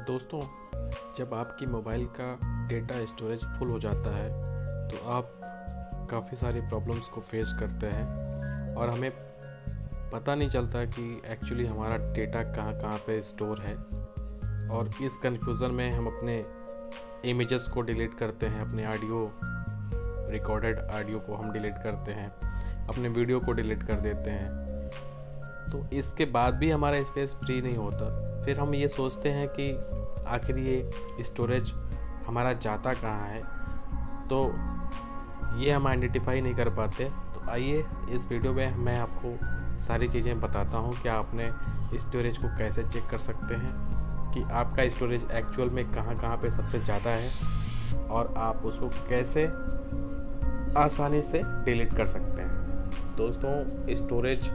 दोस्तों, जब आपकी मोबाइल का डेटा स्टोरेज फुल हो जाता है तो आप काफ़ी सारी प्रॉब्लम्स को फेस करते हैं और हमें पता नहीं चलता कि एक्चुअली हमारा डेटा कहाँ कहाँ पे स्टोर है। और इस कन्फ्यूज़न में हम अपने इमेजेस को डिलीट करते हैं, अपने रिकॉर्डेड ऑडियो को हम डिलीट करते हैं, अपने वीडियो को डिलीट कर देते हैं। तो इसके बाद भी हमारा स्पेस फ्री नहीं होता। फिर हम ये सोचते हैं कि आखिर ये स्टोरेज हमारा जाता कहाँ है, तो ये हम आइडेंटिफाई नहीं कर पाते। तो आइए इस वीडियो में मैं आपको सारी चीज़ें बताता हूँ कि आप अपने स्टोरेज को कैसे चेक कर सकते हैं कि आपका स्टोरेज एक्चुअल में कहाँ कहाँ पे सबसे ज़्यादा है और आप उसको कैसे आसानी से डिलीट कर सकते हैं। दोस्तों, स्टोरेज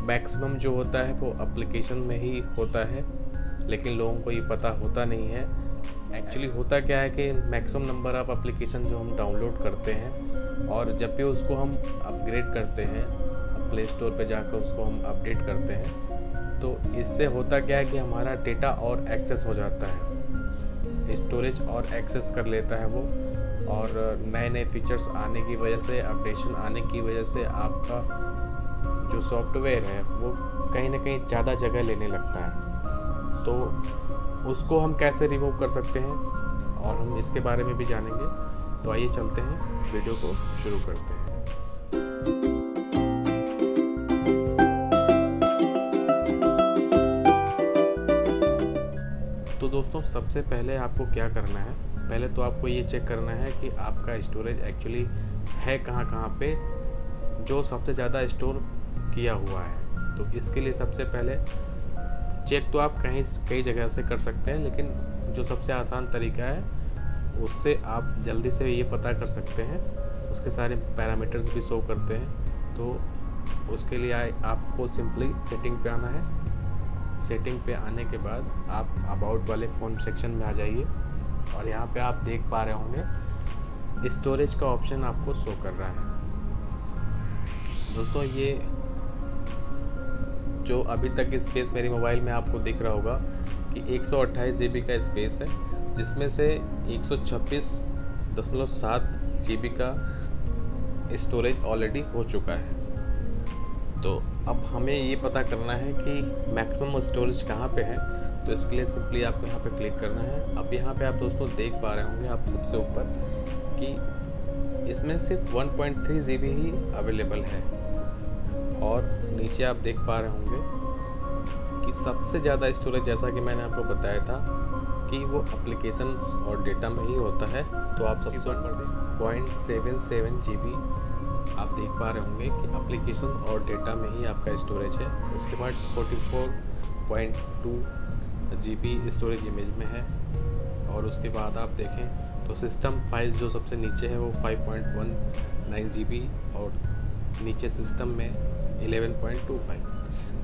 मैक्सिमम जो होता है वो एप्लीकेशन में ही होता है, लेकिन लोगों को ये पता होता नहीं है। एक्चुअली होता क्या है कि मैक्सिमम नंबर ऑफ़ एप्लीकेशन जो हम डाउनलोड करते हैं और जब भी उसको हम अपग्रेड करते हैं, प्ले स्टोर पे जाकर उसको हम अपडेट करते हैं, तो इससे होता क्या है कि हमारा डेटा और एक्सेस हो जाता है, स्टोरेज और एक्सेस कर लेता है वो। और नए नए फीचर्स आने की वजह से, अपडेशन आने की वजह से आपका जो सॉफ्टवेयर है वो कहीं ना कहीं ज़्यादा जगह लेने लगता है। तो उसको हम कैसे रिमूव कर सकते हैं और हम इसके बारे में भी जानेंगे। तो आइए चलते हैं, वीडियो को शुरू करते हैं। तो दोस्तों, सबसे पहले आपको क्या करना है, पहले तो आपको ये चेक करना है कि आपका स्टोरेज एक्चुअली है कहाँ कहाँ पे जो सबसे ज़्यादा स्टोर किया हुआ है। तो इसके लिए सबसे पहले चेक तो आप कई जगह से कर सकते हैं, लेकिन जो सबसे आसान तरीका है उससे आप जल्दी से ये पता कर सकते हैं। उसके सारे पैरामीटर्स भी शो करते हैं। तो उसके लिए आपको सिंपली सेटिंग पे आना है। सेटिंग पे आने के बाद आप अबाउट वाले फ़ोन सेक्शन में आ जाइए और यहाँ पे आप देख पा रहे होंगे स्टोरेज का ऑप्शन आपको शो कर रहा है। दोस्तों, ये जो अभी तक स्पेस मेरी मोबाइल में आपको दिख रहा होगा कि 128 GB का स्पेस है, जिसमें से 126.7 GB का स्टोरेज ऑलरेडी हो चुका है। तो अब हमें ये पता करना है कि मैक्सिमम स्टोरेज कहाँ पे है। तो इसके लिए सिंपली आपको यहाँ पे क्लिक करना है। अब यहाँ पे आप दोस्तों देख पा रहे होंगे आप सबसे ऊपर कि इसमें सिर्फ 1.3 GB ही अवेलेबल है, और नीचे आप देख पा रहे होंगे कि सबसे ज़्यादा स्टोरेज, जैसा कि मैंने आपको बताया था कि वो एप्लीकेशंस और डेटा में ही होता है। तो आप सबसे ऊपर 0.77 GB आप देख पा रहे होंगे कि एप्लीकेशन और डेटा में ही आपका स्टोरेज है। उसके बाद 44.2 GB स्टोरेज इमेज में है, और उसके बाद आप देखें तो सिस्टम फाइल जो सबसे नीचे है वो 5.19 GB, और नीचे सिस्टम में 11.25।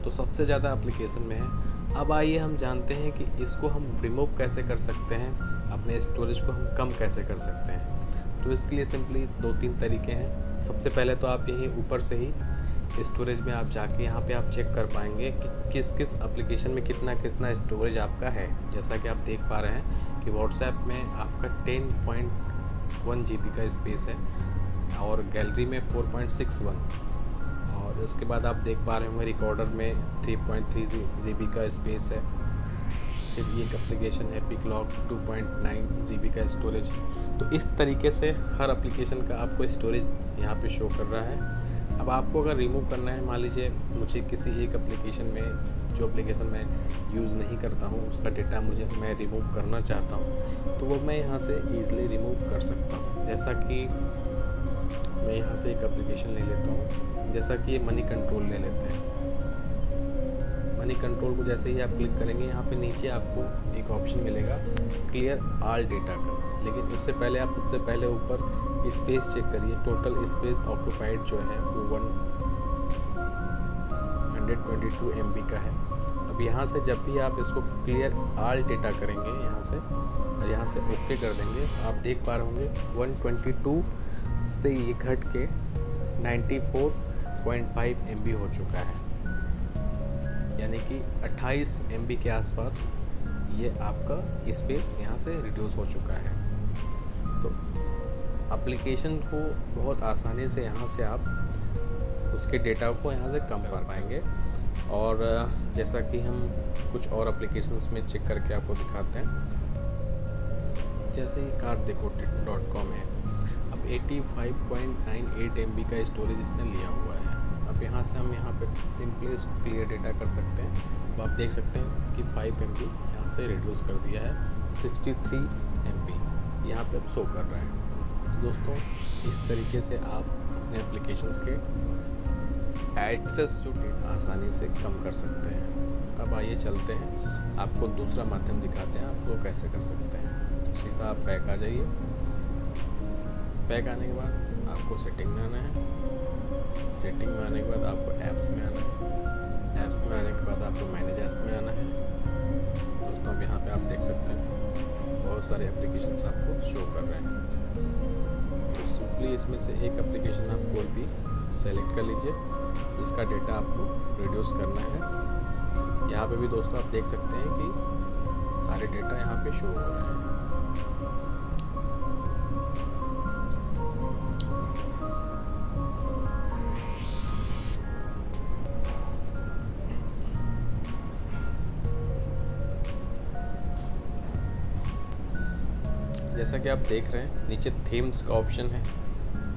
तो सबसे ज़्यादा एप्लीकेशन में है। अब आइए हम जानते हैं कि इसको हम रिमूव कैसे कर सकते हैं, अपने स्टोरेज को हम कम कैसे कर सकते हैं। तो इसके लिए सिंपली 2-3 तरीके हैं। सबसे पहले तो आप यहीं ऊपर से ही स्टोरेज में आप जाके यहाँ पे आप चेक कर पाएंगे कि किस किस एप्लीकेशन में कितना स्टोरेज आपका है। जैसा कि आप देख पा रहे हैं कि व्हाट्सएप में आपका 10.1 GB का स्पेस है, और गैलरी में 4.61, और उसके बाद आप देख पा रहे होंगे रिकॉर्डर में 3.3 GB का स्पेस है। फिर ये एक एप्लीकेशन है पिकलॉग, 2.9 GB का स्टोरेज। तो इस तरीके से हर एप्लीकेशन का आपको स्टोरेज यहाँ पे शो कर रहा है। अब आपको अगर रिमूव करना है, मान लीजिए मुझे किसी एक एप्लीकेशन में, जो एप्लीकेशन मैं यूज़ नहीं करता हूँ, उसका डेटा मैं रिमूव करना चाहता हूँ, तो वो मैं यहाँ से ईज़िली रिमूव कर सकता हूँ। जैसा कि मैं यहाँ से एक एप्लीकेशन ले लेता हूँ, जैसा कि ये मनी कंट्रोल ले लेते हैं। मनी कंट्रोल को जैसे ही आप क्लिक करेंगे, यहाँ पे नीचे आपको एक ऑप्शन मिलेगा क्लियर ऑल डेटा का। लेकिन उससे पहले आप सबसे पहले ऊपर स्पेस चेक करिए। टोटल स्पेस ऑक्यूपाइड जो है वो 122 MB का है। अब यहाँ से जब भी आप इसको क्लियर ऑल डेटा करेंगे यहाँ से, और यहाँ से ओके कर देंगे, आप देख पा रहे होंगे 122 से ये घट के 94.5 MB हो चुका है, यानी कि 28 MB के आसपास ये आपका स्पेस यहाँ से रिड्यूस हो चुका है। तो एप्लीकेशन को बहुत आसानी से यहाँ से आप उसके डेटा को यहाँ से कम कर पाएंगे। और जैसा कि हम कुछ और एप्लीकेशंस में चेक करके आपको दिखाते हैं, जैसे ही carddeco.com है, अब 85.98 MB का स्टोरेज इसने लिया हुआ है। अब यहाँ से हम यहाँ पे सिंपली इसको क्लियर डेटा कर सकते हैं। अब आप देख सकते हैं कि 5 MB यहाँ से रिड्यूस कर दिया है, 63 MB यहाँ पे अब शो कर रहा है। तो दोस्तों इस तरीके से आप अपने एप्लीकेशंस के एक्सेस जो आसानी से कम कर सकते हैं। अब आइए चलते हैं, आपको दूसरा माध्यम दिखाते हैं आप वो कैसे कर सकते हैं। तो सीधा आप बैक आ जाइए। बैक आने के बाद आपको सेटिंग में आना है। सेटिंग में आने के बाद आपको ऐप्स में आना है। ऐप्स में आने के बाद आपको मैनेज ऐप में आना है। दोस्तों अब यहाँ पे आप देख सकते हैं बहुत सारे एप्लीकेशंस आपको शो कर रहे हैं। तो सिंपली इसमें से एक एप्लीकेशन आप कोई भी सेलेक्ट कर लीजिए, इसका डेटा आपको रिड्यूस करना है। यहाँ पे भी दोस्तों आप देख सकते हैं कि सारे डेटा यहाँ पे शो हो रहे हैं। जैसा कि आप देख रहे हैं नीचे थीम्स का ऑप्शन है,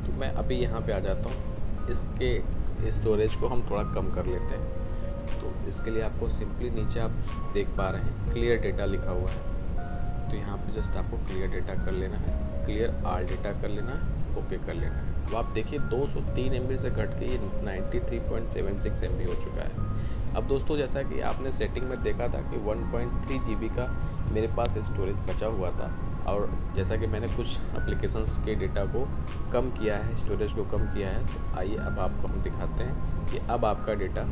तो मैं अभी यहाँ पे आ जाता हूँ। इसके स्टोरेज को हम थोड़ा कम कर लेते हैं। तो इसके लिए आपको सिंपली नीचे आप देख पा रहे हैं क्लियर डेटा लिखा हुआ है, तो यहाँ पे जस्ट आपको क्लियर डेटा कर लेना है, क्लियर ऑल डेटा कर लेना है, ओके कर लेना है। अब आप देखिए 203 MB से घट के ये 93.76 MB हो चुका है। अब दोस्तों जैसा कि आपने सेटिंग में देखा था कि 1.3 GB का मेरे पास स्टोरेज बचा हुआ था, और जैसा कि मैंने कुछ एप्लीकेशंस के डेटा को कम किया है, स्टोरेज को कम किया है। तो आइए अब आपको हम दिखाते हैं कि अब आपका डेटा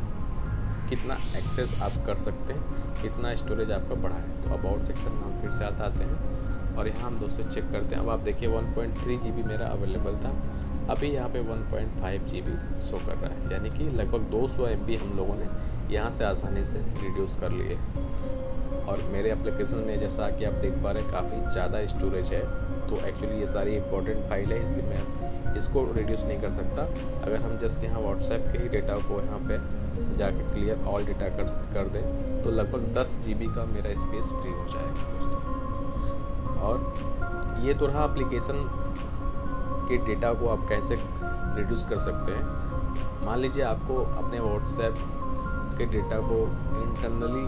कितना एक्सेस आप कर सकते हैं, कितना स्टोरेज आपका बढ़ा है। तो अबाउट सेक्शन में हम फिर से आते हैं और यहाँ हम दोस्तों चेक करते हैं। अब आप देखिए 1.3 GB मेरा अवेलेबल था, अभी यहाँ पे 1.5 GB शो कर रहा है, यानी कि लगभग 200 MB हम लोगों ने यहाँ से आसानी से रिड्यूस कर लिए। और मेरे एप्लीकेशन में जैसा कि आप देख पा रहे हैं काफ़ी ज़्यादा स्टोरेज है, तो एक्चुअली ये सारी इंपॉर्टेंट फाइल है, इसलिए मैं इसको रिड्यूस नहीं कर सकता। अगर हम जस्ट यहाँ व्हाट्सएप के ही डेटा को यहाँ पे जाके क्लियर ऑल डेटा कर दें तो लगभग 10 GB का मेरा स्पेस फ्री हो जाएगा दोस्तों। और ये तो रहा एप्लीकेशन के डेटा को आप कैसे रिड्यूस कर सकते हैं। मान लीजिए आपको अपने व्हाट्सएप के डेटा को इंटरनली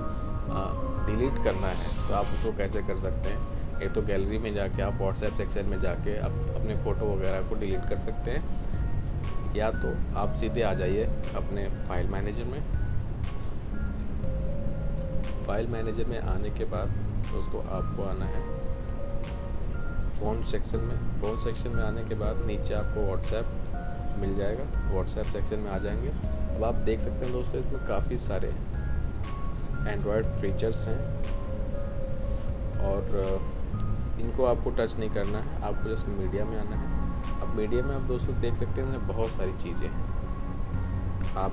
डिलीट करना है, तो आप उसको कैसे कर सकते हैं। एक तो गैलरी में जाके आप व्हाट्सएप सेक्शन में जाके आप अपने फ़ोटो वगैरह को डिलीट कर सकते हैं, या तो आप सीधे आ जाइए अपने फाइल मैनेजर में। फाइल मैनेजर में आने के बाद दोस्तों आपको आना है फ़ोन सेक्शन में। फ़ोन सेक्शन में आने के बाद नीचे आपको व्हाट्सएप मिल जाएगा, व्हाट्सएप सेक्शन में आ जाएंगे। अब आप देख सकते हैं दोस्तों इसमें काफ़ी सारे एंड्रॉयड फीचर्स हैं और इनको आपको टच नहीं करना है, आपको जस्ट मीडिया में आना है। अब मीडिया में आप दोस्तों देख सकते हैं बहुत सारी चीज़ें हैं। आप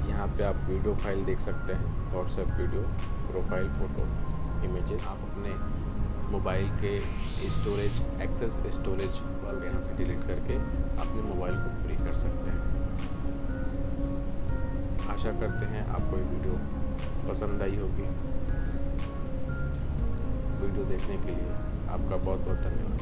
यहाँ पे आप वीडियो फाइल देख सकते हैं, WhatsApp video, profile photo, images. आप अपने मोबाइल के स्टोरेज एक्सेस स्टोरेज वाले यहाँ से डिलीट करके अपने मोबाइल को फ्री कर सकते हैं। आशा करते हैं आपको ये वीडियो पसंद आई होगी। वीडियो देखने के लिए आपका बहुत बहुत धन्यवाद।